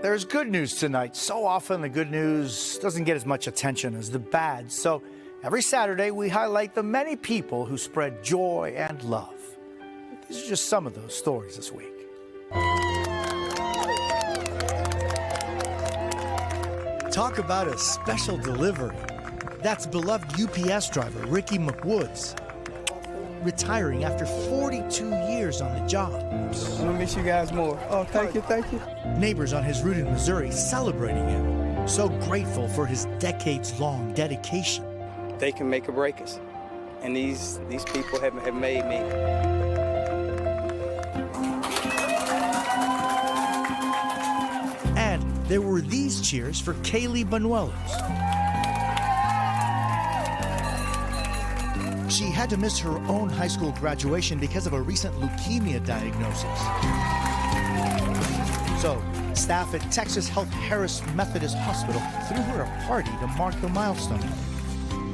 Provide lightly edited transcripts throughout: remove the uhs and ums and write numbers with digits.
There's good news tonight. So often the good news doesn't get as much attention as the bad. So every Saturday we highlight the many people who spread joy and love. These are just some of those stories this week. Talk about a special delivery. That's beloved UPS driver Ricky McWoods, retiring after 42 years on the job. I'm gonna miss you guys more. Oh, thank you, thank you. Neighbors on his route in Missouri celebrating him. So grateful for his decades-long dedication. They can make or break us, and these people have made me. And there were these cheers for Kaylee Banuelos. She had to miss her own high school graduation because of a recent leukemia diagnosis. So, staff at Texas Health Harris Methodist Hospital threw her a party to mark the milestone.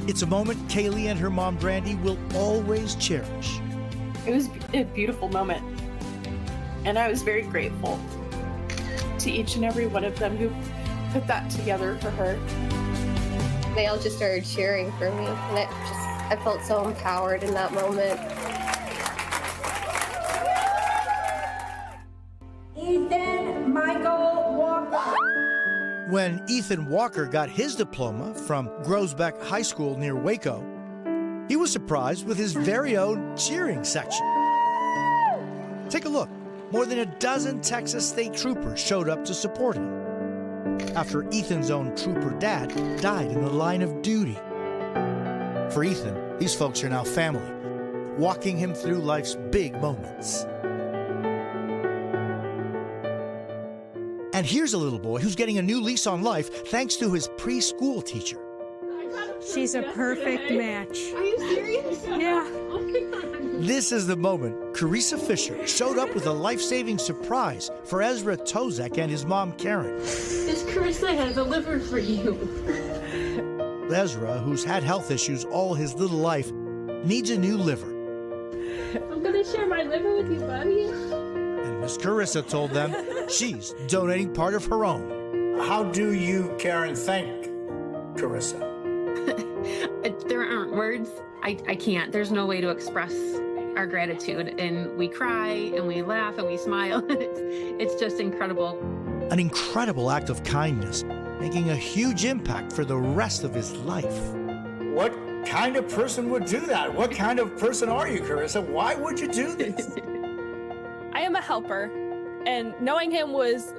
It's a moment Kaylee and her mom, Brandy, will always cherish. It was a beautiful moment, and I was very grateful to each and every one of them who put that together for her. They all just started cheering for me, and I felt so empowered in that moment. Ethan Michael Walker. When Ethan Walker got his diploma from Grosbeck High School near Waco, he was surprised with his very own cheering section. Take a look. More than a dozen Texas state troopers showed up to support him after Ethan's own trooper dad died in the line of duty. For Ethan, these folks are now family, walking him through life's big moments. And here's a little boy who's getting a new lease on life thanks to his preschool teacher. She's a perfect match. Are you serious? Yeah. Oh my God. This is the moment Carissa Fisher showed up with a life-saving surprise for Ezra Tozek and his mom, Karen. Miss Carissa has a liver for you. Ezra, who's had health issues all his little life, needs a new liver. I'm gonna share my liver with you, buddy. And Miss Carissa told them she's donating part of her own. How do you, Karen, thank Carissa? There aren't words. I can't. There's no way to express our gratitude. And we cry and we laugh and we smile. It's just incredible. An incredible act of kindness, making a huge impact for the rest of his life. What kind of person would do that? What kind of person are you, Carissa? Why would you do this? I am a helper, and knowing him was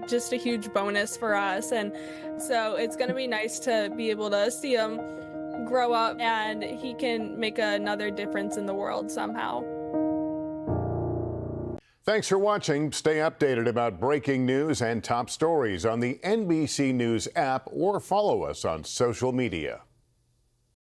just a huge bonus for us. And so it's going to be nice to be able to see him grow up and he can make another difference in the world somehow. Thanks for watching. Stay updated about breaking news and top stories on the NBC News app or follow us on social media.